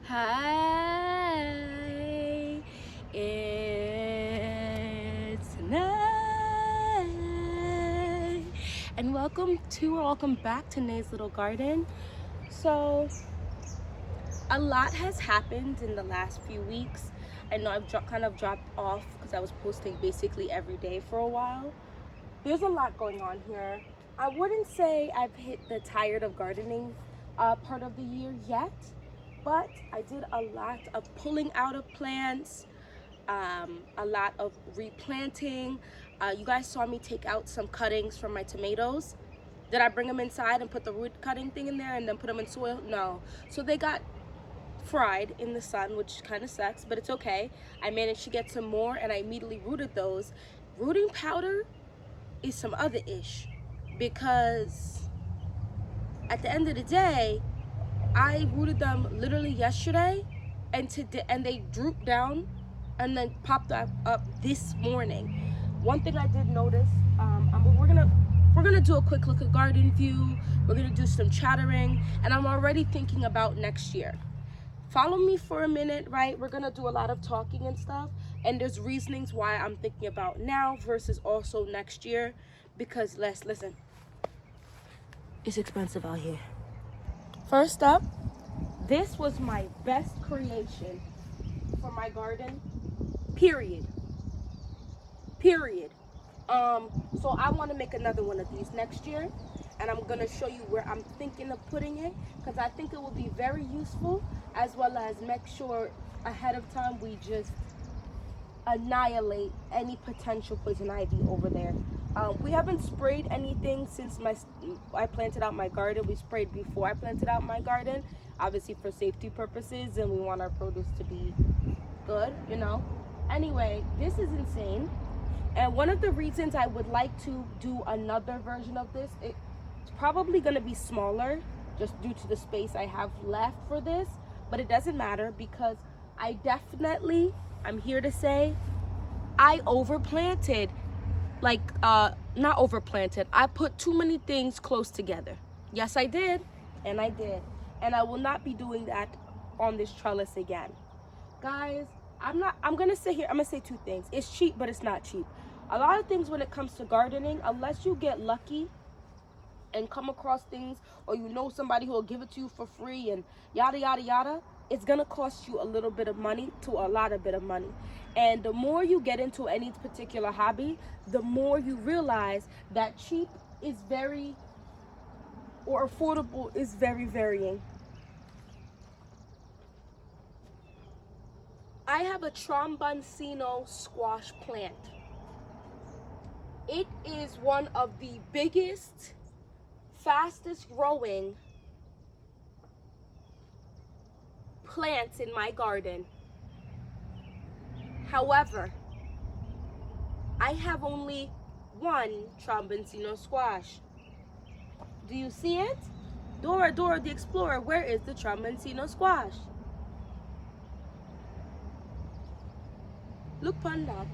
Hi, it's Nay, and welcome back to Nay's Little Garden. So, a lot has happened in the last few weeks. I know I've kind of dropped off because I was posting basically every day for a while. There's a lot going on here. I wouldn't say I've hit the tired of gardening part of the year yet, but I did a lot of pulling out of plants, a lot of replanting. You guys saw me take out some cuttings from my tomatoes. Did I bring them inside and put the root cutting thing in there and then put them in soil? No. So they got fried in the sun, which kind of sucks, but it's okay. I managed to get some more and I immediately rooted those. Rooting powder is some other ish, because at the end of the day, I rooted them literally yesterday, and today, and they drooped down and then popped up this morning. One thing I did notice, we're gonna do a quick look at garden view. We're gonna do some chattering, and I'm already thinking about next year. Follow me for a minute, right? We're gonna do a lot of talking and stuff, and there's reasonings why I'm thinking about now versus also next year, because listen, it's expensive out here. First up, this was my best creation for my garden, period. So I want to make another one of these next year, and I'm going to show you where I'm thinking of putting it, because I think it will be very useful, as well as make sure ahead of time we just annihilate any potential poison ivy over there. We haven't sprayed anything since I planted out my garden. We sprayed before I planted out my garden, obviously for safety purposes, and we want our produce to be good, you know. Anyway, this is insane. And one of the reasons I would like to do another version of this, it's probably going to be smaller just due to the space I have left for this, but it doesn't matter, because I'm here to say, I overplanted. Not overplanted. I put too many things close together. Yes, I did. And I did. And I will not be doing that on this trellis again. Guys, I'm going to sit here. I'm going to say two things. It's cheap, but it's not cheap. A lot of things when it comes to gardening, unless you get lucky and come across things, or you know somebody who will give it to you for free and yada, yada, yada, it's going to cost you a little bit of money to a lot of bit of money. And the more you get into any particular hobby, the more you realize that cheap is very, or affordable is very varying. I have a Tromboncino squash plant. It is one of the biggest, fastest growing plants in my garden. However, I have only one Tromboncino squash. Do you see it? Dora the Explorer, where is the Tromboncino squash? Look upon that.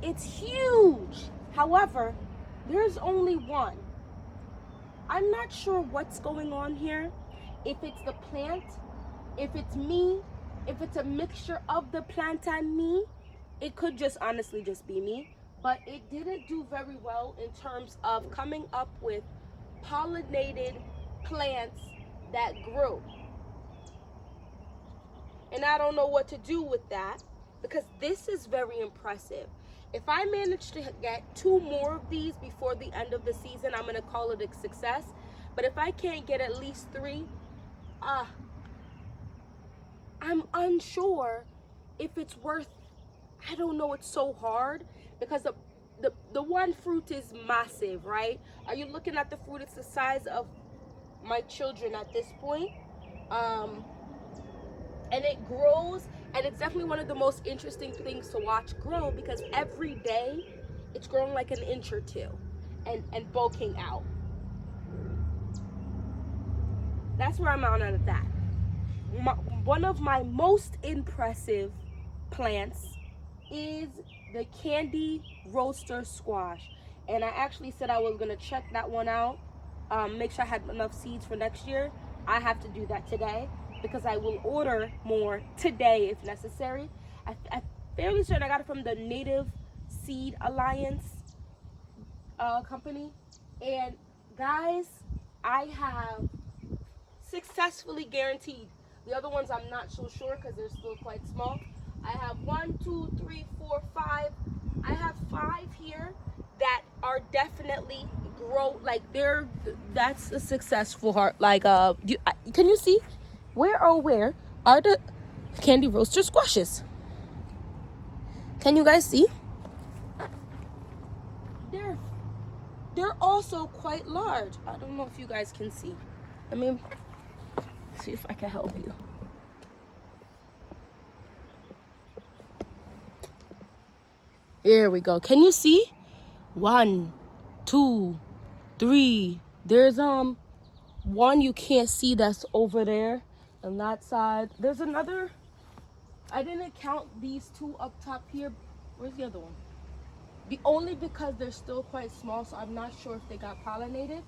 It's huge. However, there's only one. I'm not sure what's going on here. If it's the plant, if it's me, if it's a mixture of the plant and me, it could just honestly just be me. But it didn't do very well in terms of coming up with pollinated plants that grew. And I don't know what to do with that, because this is very impressive. If I manage to get 2 more of these before the end of the season, I'm going to call it a success. But if I can't get at least 3, I'm unsure if it's worth, I don't know, it's so hard, because the one fruit is massive, right? Are you looking at the fruit? It's the size of my children at this point. And it grows, and it's definitely one of the most interesting things to watch grow, because every day it's growing like an inch or 2 and bulking out. That's where I'm at that. One of my most impressive plants is the Candy Roaster squash, and I actually said I was going to check that one out, make sure I had enough seeds for next year. I have to do that today. because I will order more today if necessary. I'm fairly certain I got it from the Native Seed Alliance company. And guys, I have successfully guaranteed. The other ones I'm not so sure because they're still quite small. I have 1, 2, 3, 4, 5. I have 5 here that are definitely that's a successful heart. Like can you see where are the Candy Roaster squashes? Can you guys see? They're also quite large. I don't know if you guys can see. Let me see if I can help you. Here we go. Can you see? 1, 2, 3. There's one you can't see that's over there on that side. There's another. I didn't count these 2 up top here. Where's the other one? Only because they're still quite small, so I'm not sure if they got pollinated.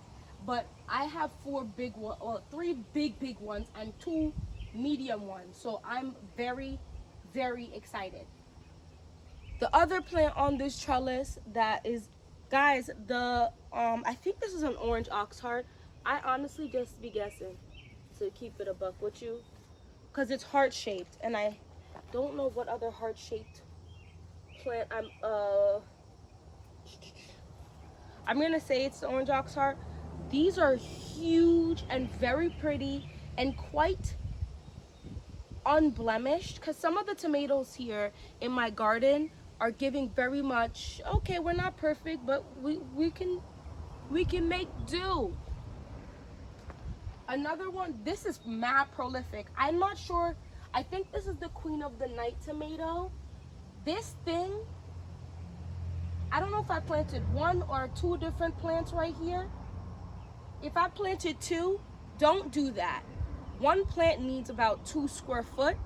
But I have 4 big ones, or 3 big ones, and 2 medium ones. So I'm very, very excited. The other plant on this trellis that is, guys, I think this is an orange oxheart. I honestly just be guessing to keep it a buck with you, because it's heart shaped, and I don't know what other heart shaped plant I'm gonna say it's the orange oxheart. These are huge and very pretty and quite unblemished, because some of the tomatoes here in my garden are giving very much, okay, we're not perfect, but we can make do. Another one, this is mad prolific. I'm not sure, I think this is the Queen of the Night tomato. This thing, I don't know if I planted 1 or 2 different plants right here. If I planted 2, don't do that. 1 plant needs about 2 square foot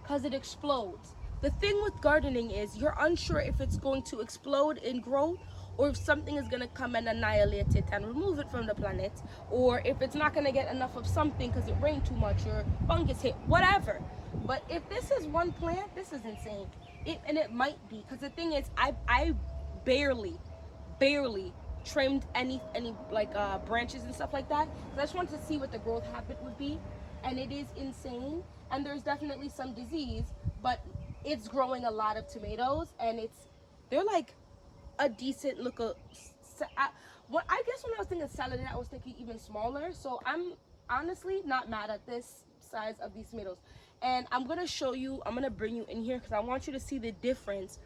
because it explodes. The thing with gardening is you're unsure if it's going to explode and grow, or if something is going to come and annihilate it and remove it from the planet, or if it's not going to get enough of something because it rained too much or fungus hit, whatever. But if this is 1 plant, this is insane. And it might be, because the thing is, I barely trimmed any like branches and stuff like that, because I just wanted to see what the growth habit would be, and it is insane. And there's definitely some disease, but it's growing a lot of tomatoes, and they're like a decent look. I guess when I was thinking salad, I was thinking even smaller. So I'm honestly not mad at this size of these tomatoes. And I'm gonna show you, I'm gonna bring you in here because I want you to see the difference,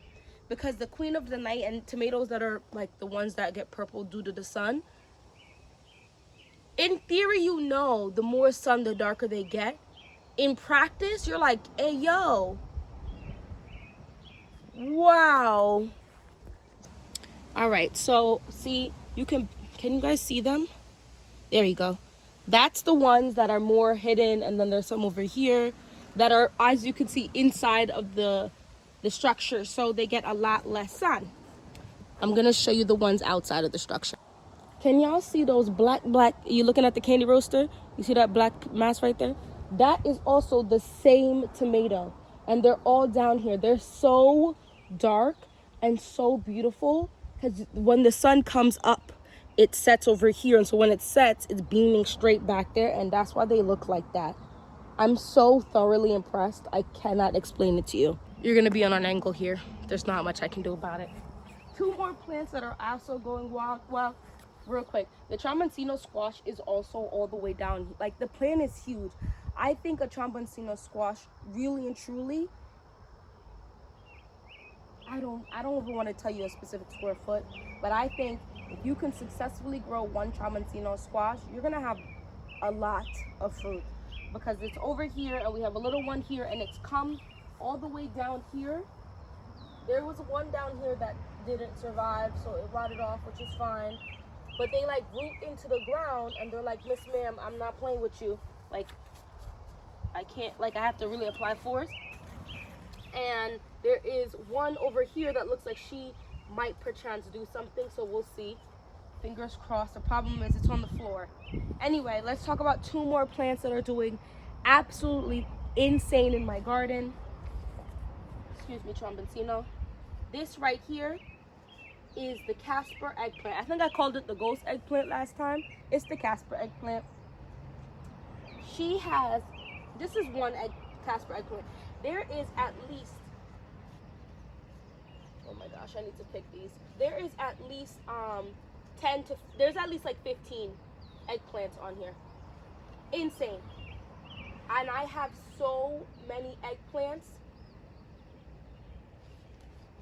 because the Queen of the Night and tomatoes that are like the ones that get purple due to the sun, in theory, you know, the more sun, the darker they get. In practice, you're like, hey, yo, wow. All right, so see, can you guys see them? There you go. That's the ones that are more hidden, and then there's some over here that are, as you can see, inside of the structure, so they get a lot less sun. I'm gonna show you the ones outside of the structure. Can y'all see those black, you looking at the Candy Roaster? You see that black mass right there? That is also the same tomato, and they're all down here. They're so dark and so beautiful, because when the sun comes up, it sets over here, and so when it sets, it's beaming straight back there, and that's why they look like that. I'm so thoroughly impressed. I cannot explain it to you. You're gonna be on an angle here. There's not much I can do about it. 2 more plants that are also going wild. Well, real quick, the Tramontino squash is also all the way down. Like, the plant is huge. I think a Tramontino squash, really and truly, I don't even want to tell you a specific square foot, but I think if you can successfully grow 1 Tramontino squash, you're gonna have a lot of fruit, because it's over here and we have a little one here, and it's come all the way down here. There was one down here that didn't survive, so it rotted off, which is fine. But they like root into the ground, and they're like, Miss Ma'am, I'm not playing with you. Like, I can't, like, I have to really apply force. And there is one over here that looks like she might perchance do something, so we'll see. Fingers crossed. The problem is it's on the floor. Anyway, let's talk about 2 more plants that are doing absolutely insane in my garden. Excuse me, Tromboncino. This right here is the Casper eggplant. I think I called it the ghost eggplant last time. It's the Casper eggplant. She has, this is one Casper eggplant. There is at least, oh my gosh, I need to pick these. There is at least there's at least like 15 eggplants on here. Insane. And I have so many eggplants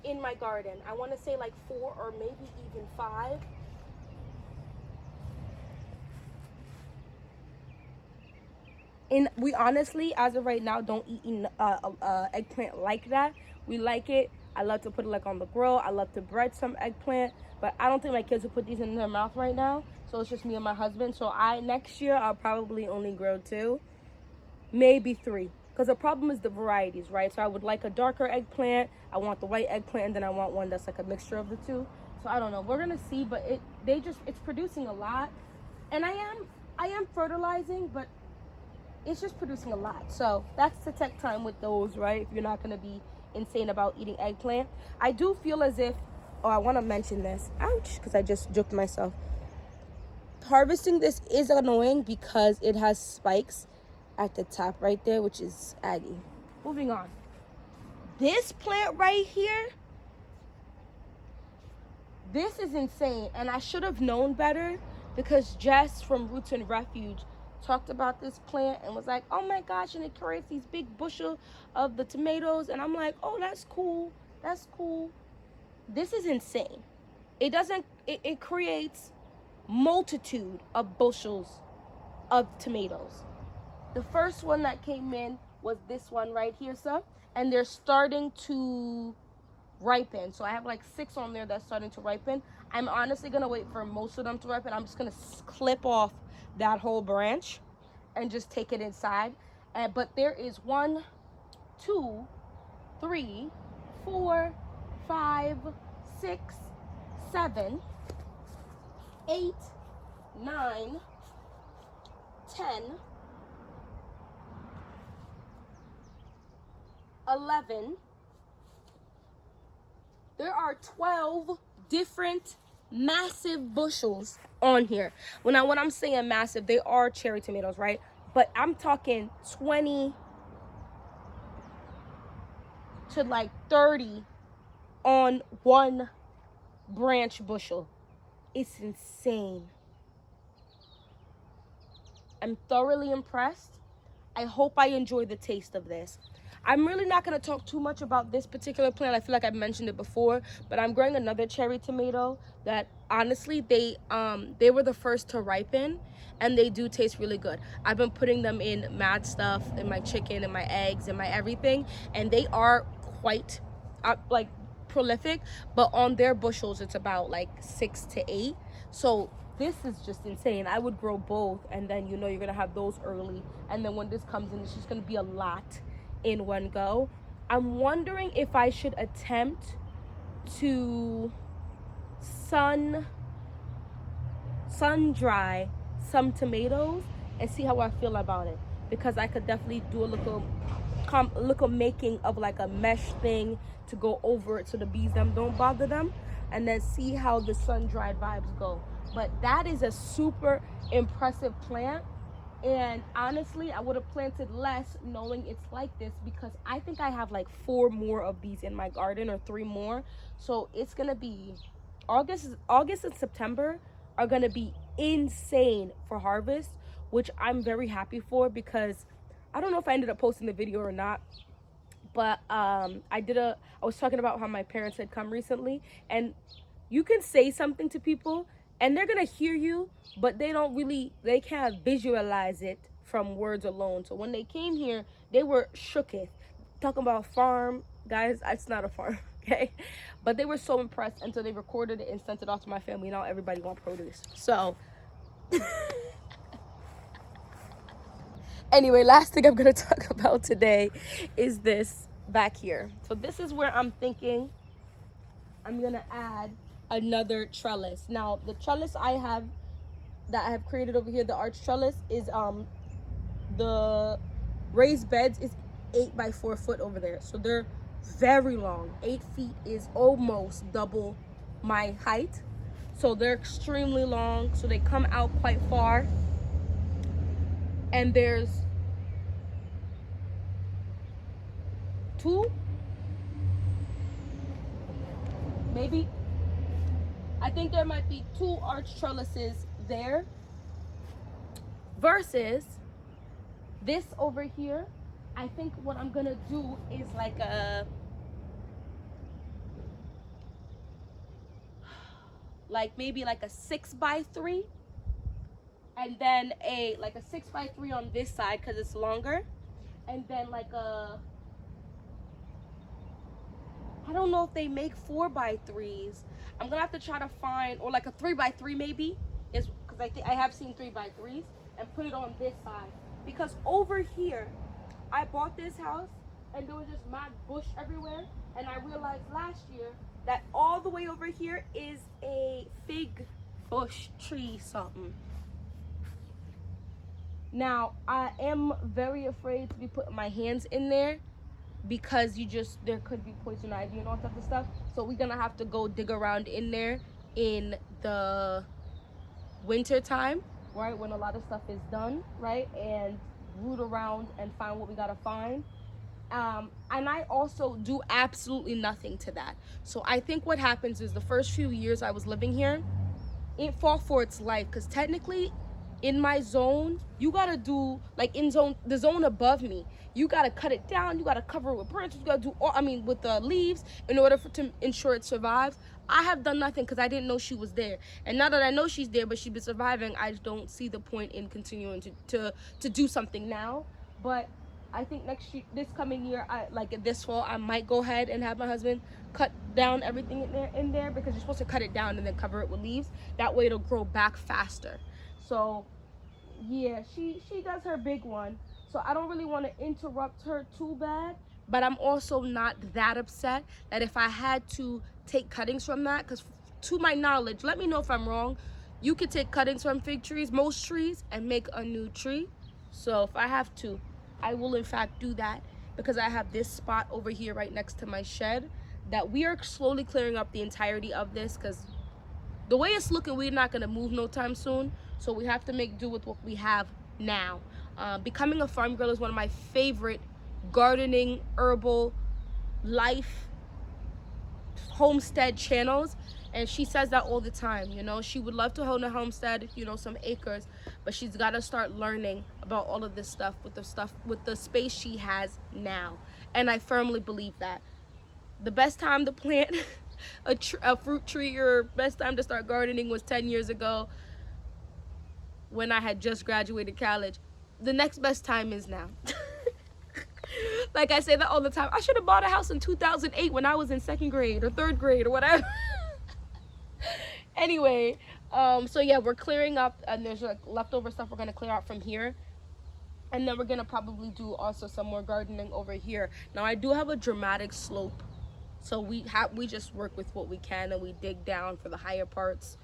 in my garden. I want to say like 4 or maybe even 5. And we honestly, as of right now, don't eat eggplant like that. We like it. I love to put it like on the grill. I love to bread some eggplant, but I don't think my kids will put these in their mouth right now. So it's just me and my husband. So next year I'll probably only grill 2, maybe 3. Because the problem is the varieties, right? So I would like a darker eggplant. I want the white eggplant, and then I want one that's like a mixture of the two. So I don't know. We're gonna see, but it's producing a lot, and I am fertilizing, but it's just producing a lot. So that's the tech time with those, right? If you're not gonna be insane about eating eggplant. I do feel as if, I want to mention this. Ouch, because I just juked myself. Harvesting this is annoying because it has spikes at the top right there, which is aggy. Moving on. This plant right here, this is insane, and I should have known better because Jess from Roots and Refuge talked about this plant and was like, oh my gosh, and it creates these big bushel of the tomatoes, and I'm like, oh, that's cool. This is insane. It creates multitude of bushels of tomatoes. The first one that came in was this one right here, sir. And they're starting to ripen. So I have like 6 on there that's starting to ripen. I'm honestly going to wait for most of them to ripen. I'm just going to clip off that whole branch and just take it inside. But there is 1, 2, 3, 4, 5, 6, 7, 8, 9, 10, 11. There are 12 different massive bushels on here. When I'm saying massive, they are cherry tomatoes, right? But I'm talking 20 to like 30 on one branch bushel. It's insane. I'm thoroughly impressed. I hope I enjoy the taste of this. I'm really not going to talk too much about this particular plant. I feel like I've mentioned it before, but I'm growing another cherry tomato that honestly, they were the first to ripen, and they do taste really good. I've been putting them in mad stuff, in my chicken, in my eggs, in my everything, and they are quite like prolific, but on their bushels, it's about like 6 to 8. So this is just insane. I would grow both, and then you're going to have those early, and then when this comes in, it's just going to be a lot in one go. I'm wondering if I should attempt to sun dry some tomatoes and see how I feel about it, because I could definitely do a little making of like a mesh thing to go over it so the bees don't bother them, and then see how the sun dried vibes go. But that is a super impressive plant. And honestly, I would have planted less knowing it's like this, because I think I have like 4 more of these in my garden, or 3 more. So it's going to be August and September are going to be insane for harvest, which I'm very happy for, because I don't know if I ended up posting the video or not, but I was talking about how my parents had come recently, and you can say something to people and they're gonna hear you, but they can't visualize it from words alone. So when they came here, they were shooketh. Talking about farm, guys, it's not a farm, okay? But they were so impressed, and so they recorded it and sent it off to my family. Now everybody wants produce. So anyway, last thing I'm gonna talk about today is this back here. So this is where I'm thinking I'm gonna add another trellis. Now the trellis that I have created over here, the arch trellis, is the raised beds is 8 by 4 foot over there. So they're very long. 8 feet is almost double my height. So they're extremely long. So they come out quite far. And there's 2, maybe, I think there might be 2 arch trellises there, versus this over here. I think what I'm gonna do is like maybe like a 6 by 3, and then a 6 by 3 on this side because it's longer, and then like I don't know if they make 4 by 3s. I'm gonna have to try to find, or like a 3 by 3 maybe, is because I think I have seen 3 by 3s, and put it on this side. Because over here, I bought this house and there was just mad bush everywhere, and I realized last year that all the way over here is a fig bush tree something. Now I am very afraid to be putting my hands in there because there could be poison ivy and all types of stuff. So we're gonna have to go dig around in there in the winter time, right, when a lot of stuff is done, right, and root around and find what we gotta find. And I also do absolutely nothing to that. So I think what happens is the first few years I was living here, it fought for its life, because technically in my zone, you gotta do, like in the zone above me, you gotta cut it down, you gotta cover it with branches, you gotta do with the leaves in order to ensure it survives. I have done nothing because I didn't know she was there. And now that I know she's there, but she's been surviving, I just don't see the point in continuing to do something now. But I think this coming year, this fall, I might go ahead and have my husband cut down everything in there because you're supposed to cut it down and then cover it with leaves. That way it'll grow back faster. So yeah, she does her big one. So I don't really want to interrupt her too bad, but I'm also not that upset that if I had to take cuttings from that, because to my knowledge, let me know if I'm wrong, you could take cuttings from fig trees, most trees, and make a new tree. So if I have to, I will in fact do that, because I have this spot over here right next to my shed that we are slowly clearing up the entirety of this, because the way it's looking, we're not going to move no time soon. So we have to make do with what we have now. Becoming a Farm Girl is one of my favorite gardening, herbal, life, homestead channels. And she says that all the time, you know. She would love to own a homestead, you know, some acres, but she's got to start learning about all of this stuff with the space she has now. And I firmly believe that the best time to plant a fruit tree, or best time to start gardening, was 10 years ago when I had just graduated college. The next best time is now. Like I say that all the time. I should have bought a house in 2008 when I was in 2nd grade or 3rd grade or whatever. Anyway, so yeah, we're clearing up, and there's like leftover stuff we're gonna clear out from here, and then we're gonna probably do also some more gardening over here. Now I do have a dramatic slope, so we just work with what we can, and we dig down for the higher parts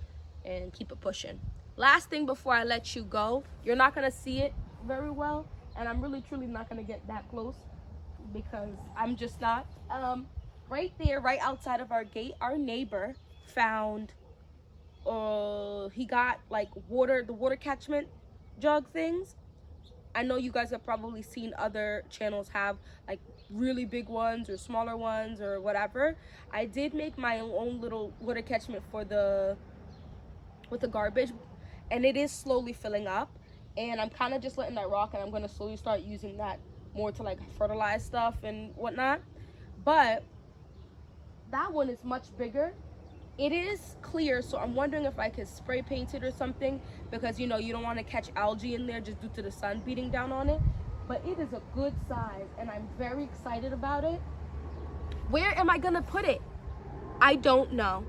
and keep it pushing. Last thing before I let you go, you're not gonna see it very well, and I'm really truly not gonna get that close because I'm just not. Right there, right outside of our gate, our neighbor found he got like the water catchment jug things. I know you guys have probably seen other channels have like really big ones or smaller ones or whatever. I did make my own little water catchment with the garbage, and it is slowly filling up, and I'm kind of just letting that rock, and I'm going to slowly start using that more to like fertilize stuff and whatnot. But that one is much bigger. It is clear, so I'm wondering if I could spray paint it or something, because you know you don't want to catch algae in there just due to the sun beating down on it. But it is a good size, and I'm very excited about it. Where am I gonna put it? I don't know,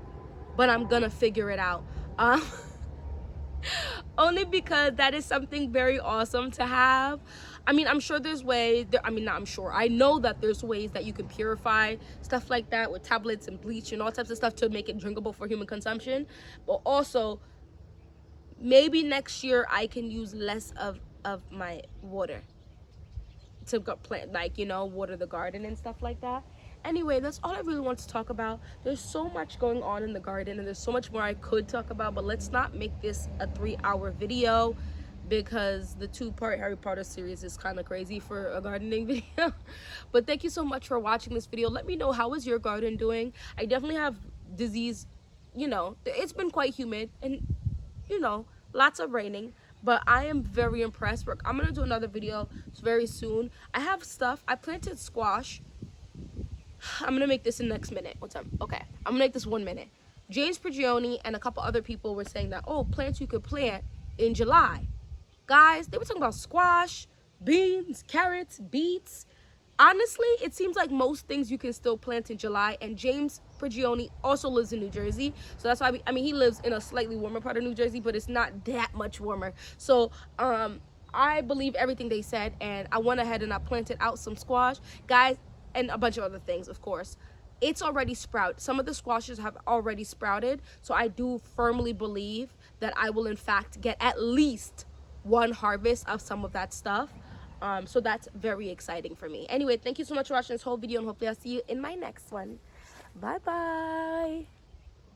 but I'm gonna figure it out. Only because that is something very awesome to have. I mean, I'm sure there's ways, I know that there's ways that you can purify stuff like that with tablets and bleach and all types of stuff to make it drinkable for human consumption. But also, maybe next year I can use less of my water. plant, like, you know, water the garden and stuff like that. Anyway, that's all I really want to talk about. There's so much going on in the garden, and there's so much more I could talk about, but let's not make this a 3-hour video, because the 2-part Harry Potter series is kind of crazy for a gardening video. But thank you so much for watching this video. Let me know, how is your garden doing? I definitely have disease, you know, it's been quite humid and, you know, lots of raining, but I am very impressed. I'm gonna do another video very soon. I have stuff. I planted squash. I'm gonna make this in the next minute. What's up? Okay, I'm gonna make this 1 minute. James Prigioni and a couple other people were saying that, oh, plants you could plant in July. Guys, they were talking about squash, beans, carrots, beets. Honestly, it seems like most things you can still plant in July, and James Prigioni also lives in New Jersey, so that's why I mean, he lives in a slightly warmer part of New Jersey, but it's not that much warmer. So I believe everything they said, and I went ahead and I planted out some squash, guys, and a bunch of other things, of course. It's already sprouted. Some of the squashes have already sprouted, so I do firmly believe that I will in fact get at least one harvest of some of that stuff. So that's very exciting for me. Anyway, thank you so much for watching this whole video, and hopefully I'll see you in my next one. Bye bye.